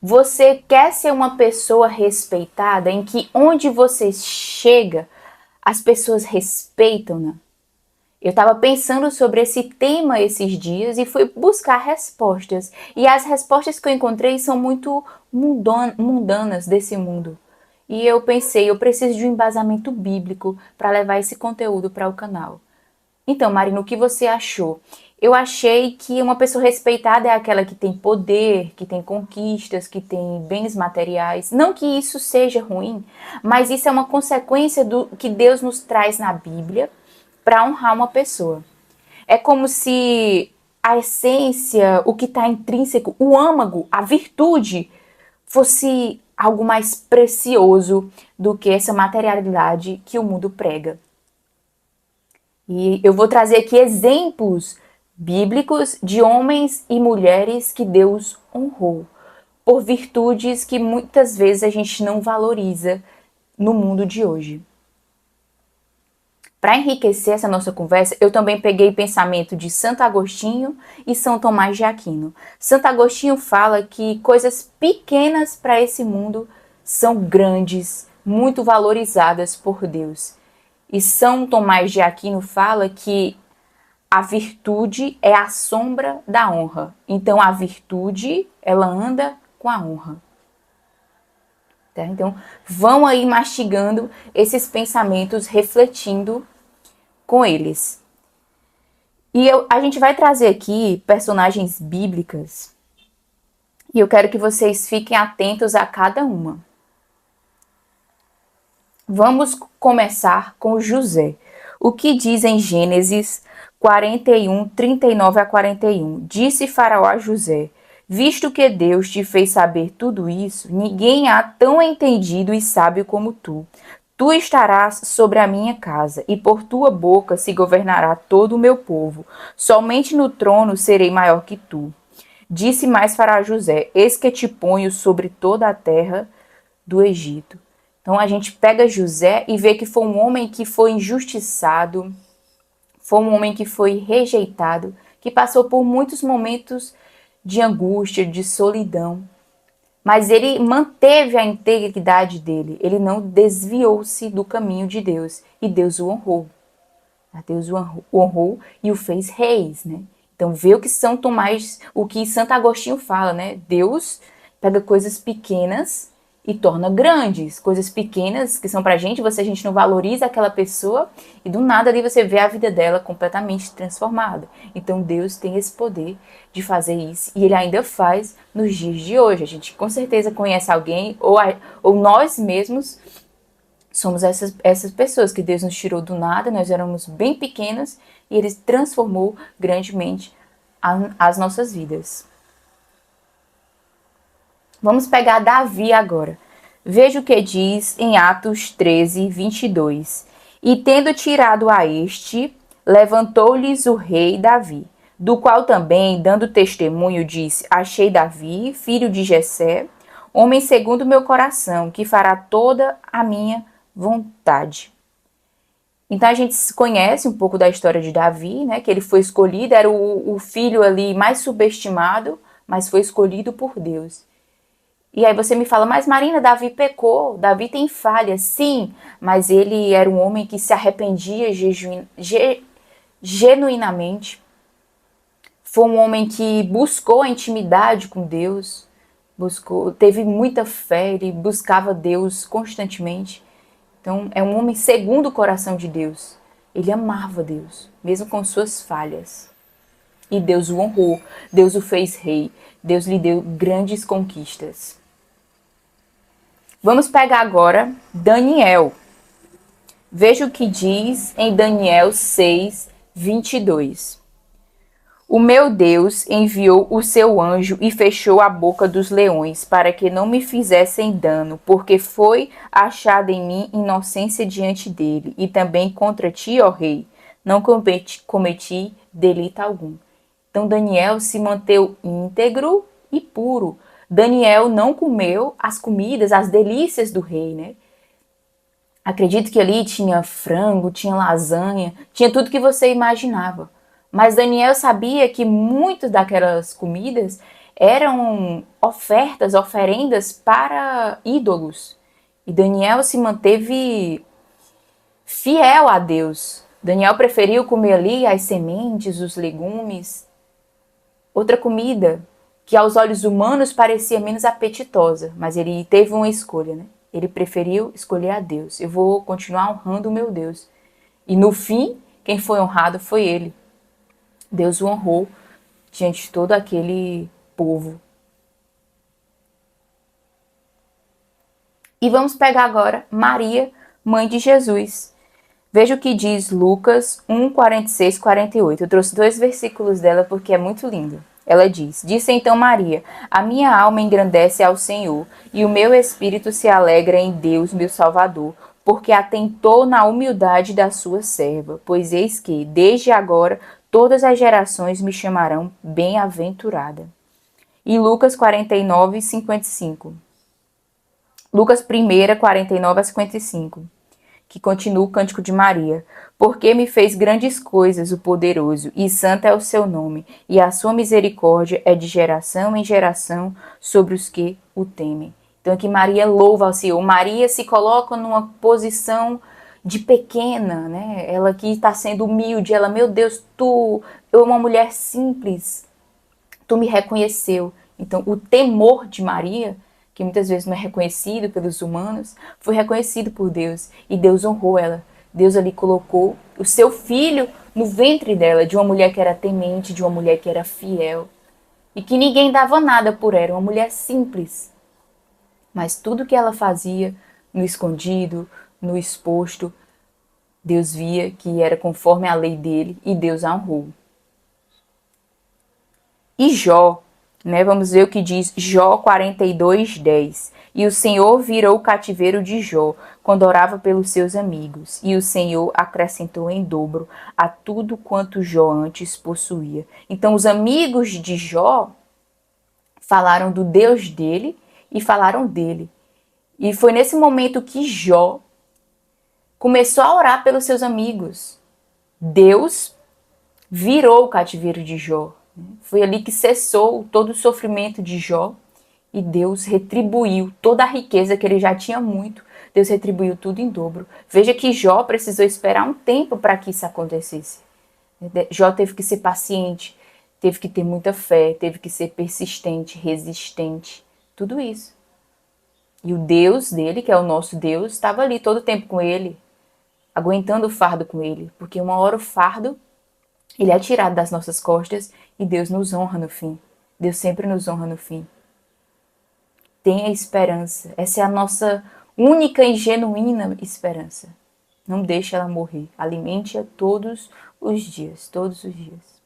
Você quer ser uma pessoa respeitada em que onde você chega, as pessoas respeitam, né? Eu estava pensando sobre esse tema esses dias e fui buscar respostas. E as respostas que eu encontrei são muito mundanas desse mundo. E eu pensei, eu preciso de um embasamento bíblico para levar esse conteúdo para o canal. Então, Marina, o que você achou? Eu achei que uma pessoa respeitada é aquela que tem poder, que tem conquistas, que tem bens materiais. Não que isso seja ruim, mas isso é uma consequência do que Deus nos traz na Bíblia para honrar uma pessoa. É como se a essência, o que está intrínseco, o âmago, a virtude, fosse algo mais precioso do que essa materialidade que o mundo prega. E eu vou trazer aqui exemplos bíblicos de homens e mulheres que Deus honrou por virtudes que muitas vezes a gente não valoriza no mundo de hoje. Para enriquecer essa nossa conversa, eu também peguei pensamento de Santo Agostinho e São Tomás de Aquino. Santo Agostinho fala que coisas pequenas para esse mundo são grandes, muito valorizadas por Deus. E São Tomás de Aquino fala que a virtude é a sombra da honra. Então a virtude, ela anda com a honra. Tá? Então vão aí mastigando esses pensamentos, refletindo com eles. E a gente vai trazer aqui personagens bíblicas e eu quero que vocês fiquem atentos a cada uma. Vamos começar com José. O que diz em Gênesis 41, 39 a 41? Disse Faraó a José: visto que Deus te fez saber tudo isso, ninguém há tão entendido e sábio como tu. Tu estarás sobre a minha casa, e por tua boca se governará todo o meu povo. Somente no trono serei maior que tu. Disse mais Faraó a José: eis que te ponho sobre toda a terra do Egito. Então a gente pega José e vê que foi um homem que foi injustiçado, foi um homem que foi rejeitado, que passou por muitos momentos de angústia, de solidão. Mas ele manteve a integridade dele, ele não desviou-se do caminho de Deus. E Deus o honrou. Deus o honrou e o fez reis, né? Então vê o que São Tomás, o que Santo Agostinho fala, né? Deus pega coisas pequenas e torna grandes. Coisas pequenas que são pra gente, a gente não valoriza aquela pessoa e do nada ali você vê a vida dela completamente transformada. Então Deus tem esse poder de fazer isso e ele ainda faz nos dias de hoje. A gente com certeza conhece alguém ou nós mesmos somos essas pessoas que Deus nos tirou do nada, nós éramos bem pequenas e ele transformou grandemente as nossas vidas. Vamos pegar Davi agora. Veja o que diz em Atos 13, 22. E tendo tirado a este, levantou-lhes o rei Davi, do qual também, dando testemunho, disse: achei Davi, filho de Jessé, homem segundo o meu coração, que fará toda a minha vontade. Então a gente conhece um pouco da história de Davi, né? Que ele foi escolhido, era o filho ali mais subestimado, mas foi escolhido por Deus. E aí você me fala, mas Marina, Davi pecou, Davi tem falhas. Sim, mas ele era um homem que se arrependia genuinamente. Foi um homem que buscou a intimidade com Deus, teve muita fé, ele buscava Deus constantemente. Então é um homem segundo o coração de Deus. Ele amava Deus, mesmo com suas falhas. E Deus o honrou, Deus o fez rei, Deus lhe deu grandes conquistas. Vamos pegar agora Daniel. Veja o que diz em Daniel 6, 22. O meu Deus enviou o seu anjo e fechou a boca dos leões, para que não me fizessem dano, porque foi achada em mim inocência diante dele, e também contra ti, ó rei, não cometi delito algum. Então Daniel se manteve íntegro e puro. Daniel não comeu as comidas, as delícias do rei, né? Acredito que ali tinha frango, tinha lasanha, tinha tudo que você imaginava. Mas Daniel sabia que muitas daquelas comidas eram ofertas, oferendas para ídolos. E Daniel se manteve fiel a Deus. Daniel preferiu comer ali as sementes, os legumes, outra comida que aos olhos humanos parecia menos apetitosa, mas ele teve uma escolha, né? Ele preferiu escolher a Deus. Eu vou continuar honrando o meu Deus. E no fim, quem foi honrado foi ele. Deus o honrou diante de todo aquele povo. E vamos pegar agora Maria, mãe de Jesus. Veja o que diz Lucas 1, 46, 48. Eu trouxe 2 versículos dela porque é muito lindo. Ela diz: Disse então Maria: A minha alma engrandece ao Senhor, e o meu espírito se alegra em Deus, meu Salvador, porque atentou na humildade da sua serva. Pois eis que, desde agora, todas as gerações me chamarão bem-aventurada. E Lucas 49, 55. Lucas 1, 49 a 55. Que continua o cântico de Maria. Porque me fez grandes coisas o poderoso, e santo é o seu nome, e a sua misericórdia é de geração em geração sobre os que o temem. Então aqui Maria louva ao Senhor. Maria se coloca numa posição de pequena, né? Ela aqui está sendo humilde. Ela, meu Deus, eu uma mulher simples, tu me reconheceu. Então o temor de Maria, que muitas vezes não é reconhecido pelos humanos, foi reconhecido por Deus. E Deus honrou ela. Deus ali colocou o seu filho no ventre dela, de uma mulher que era temente, de uma mulher que era fiel. E que ninguém dava nada por ela, uma mulher simples. Mas tudo que ela fazia, no escondido, no exposto, Deus via que era conforme a lei dele e Deus a honrou. E Jó, né? Vamos ver o que diz Jó 42, 10. E o Senhor virou o cativeiro de Jó, quando orava pelos seus amigos. E o Senhor acrescentou em dobro a tudo quanto Jó antes possuía. Então os amigos de Jó falaram do Deus dele e falaram dele. E foi nesse momento que Jó começou a orar pelos seus amigos. Deus virou o cativeiro de Jó. Foi ali que cessou todo o sofrimento de Jó e Deus retribuiu toda a riqueza que ele já tinha muito. Deus retribuiu tudo em dobro. Veja que Jó precisou esperar um tempo para que isso acontecesse. Jó teve que ser paciente, teve que ter muita fé, teve que ser persistente, resistente, tudo isso. E o Deus dele, que é o nosso Deus, estava ali todo o tempo com ele, aguentando o fardo com ele, porque uma hora o fardo ele é tirado das nossas costas e Deus nos honra no fim. Deus sempre nos honra no fim. Tenha esperança. Essa é a nossa única e genuína esperança. Não deixe ela morrer. Alimente-a todos os dias. Todos os dias.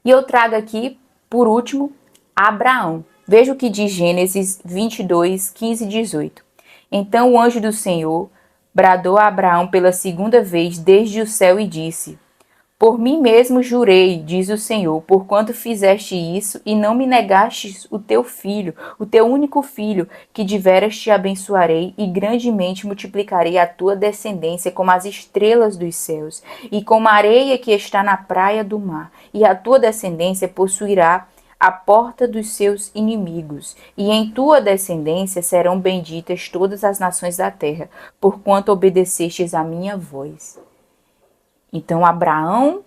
E eu trago aqui, por último, Abraão. Veja o que diz Gênesis 22, 15 e 18. Então o anjo do Senhor bradou a Abraão pela segunda vez desde o céu e disse: Por mim mesmo jurei, diz o Senhor, porquanto fizeste isso e não me negastes o teu filho, o teu único filho, que de veras te abençoarei e grandemente multiplicarei a tua descendência como as estrelas dos céus e como a areia que está na praia do mar, e a tua descendência possuirá a porta dos seus inimigos, e em tua descendência serão benditas todas as nações da terra, porquanto obedecestes a minha voz. Então Abraão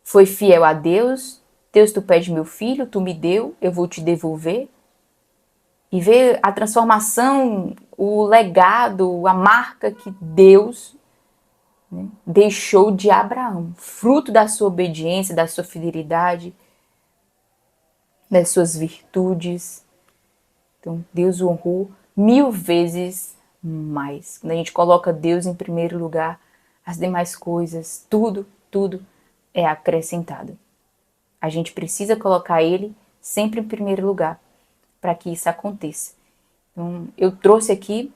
foi fiel a Deus. Deus, tu pede meu filho, tu me deu, eu vou te devolver. E ver a transformação, o legado, a marca que Deus, né, deixou de Abraão, fruto da sua obediência, da sua fidelidade, das suas virtudes. Então Deus o honrou 1000 vezes mais. Quando a gente coloca Deus em primeiro lugar, as demais coisas, tudo é acrescentado. A gente precisa colocar Ele sempre em primeiro lugar para que isso aconteça. Então, eu trouxe aqui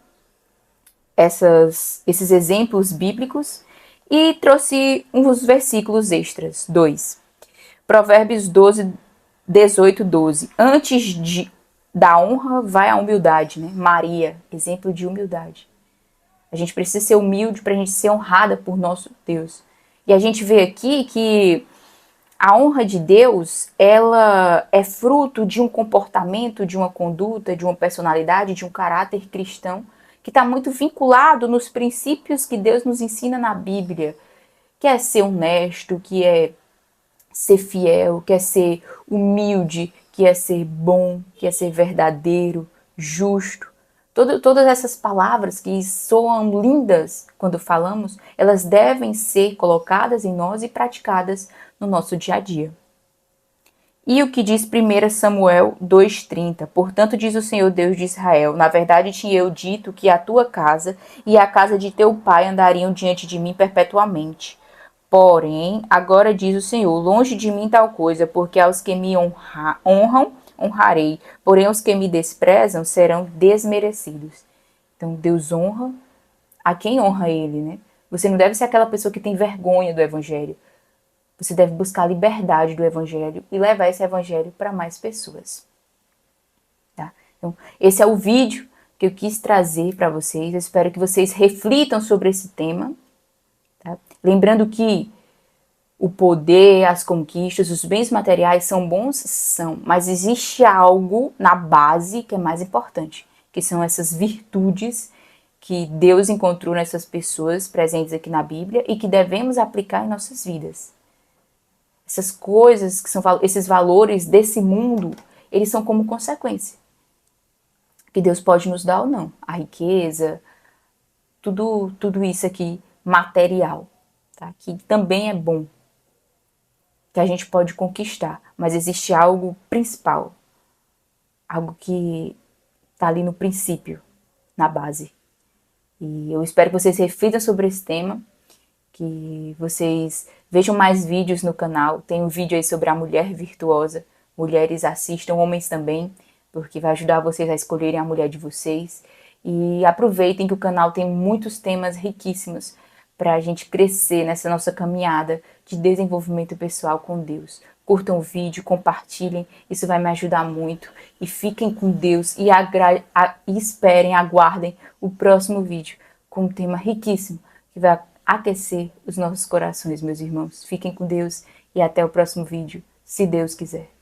esses exemplos bíblicos e trouxe uns versículos extras, 2. Provérbios 12, 18, 12. Antes da honra vai a humildade, né? Maria, exemplo de humildade. A gente precisa ser humilde para a gente ser honrada por nosso Deus. E a gente vê aqui que A honra de Deus, ela é fruto de um comportamento, de uma conduta, de uma personalidade, de um caráter cristão, que está muito vinculado nos princípios que Deus nos ensina na Bíblia, que é ser honesto, que é ser fiel, que é ser humilde, que é ser bom, que é ser verdadeiro, justo. Todas essas palavras que soam lindas quando falamos, elas devem ser colocadas em nós e praticadas no nosso dia a dia. E o que diz 1 Samuel 2,30? Portanto, diz o Senhor Deus de Israel, na verdade tinha eu dito que a tua casa e a casa de teu pai andariam diante de mim perpetuamente. Porém, agora diz o Senhor, longe de mim tal coisa, porque aos que me honram, honrarei, porém aos que me desprezam serão desmerecidos. Então, Deus honra a quem honra ele, né? Você não deve ser aquela pessoa que tem vergonha do evangelho. Você deve buscar a liberdade do evangelho e levar esse evangelho para mais pessoas. Tá? Então, esse é o vídeo que eu quis trazer para vocês. Eu espero que vocês reflitam sobre esse tema. Tá? Lembrando que o poder, as conquistas, os bens materiais são bons? São. Mas existe algo na base que é mais importante, que são essas virtudes que Deus encontrou nessas pessoas presentes aqui na Bíblia e que devemos aplicar em nossas vidas. Essas coisas, que são esses valores desse mundo, eles são como consequência. Que Deus pode nos dar ou não. A riqueza, tudo isso aqui material, tá? Que também é bom, que a gente pode conquistar. Mas existe algo principal, algo que está ali no princípio, na base. E eu espero que vocês reflitam sobre esse tema, que vocês vejam mais vídeos no canal. Tem um vídeo aí sobre a mulher virtuosa. Mulheres assistam, homens também, porque vai ajudar vocês a escolherem a mulher de vocês. E aproveitem que o canal tem muitos temas riquíssimos para a gente crescer nessa nossa caminhada de desenvolvimento pessoal com Deus. Curtam o vídeo, compartilhem, isso vai me ajudar muito. E fiquem com Deus e esperem, aguardem o próximo vídeo com um tema riquíssimo que vai aquecer os nossos corações, meus irmãos. Fiquem com Deus e até o próximo vídeo, se Deus quiser.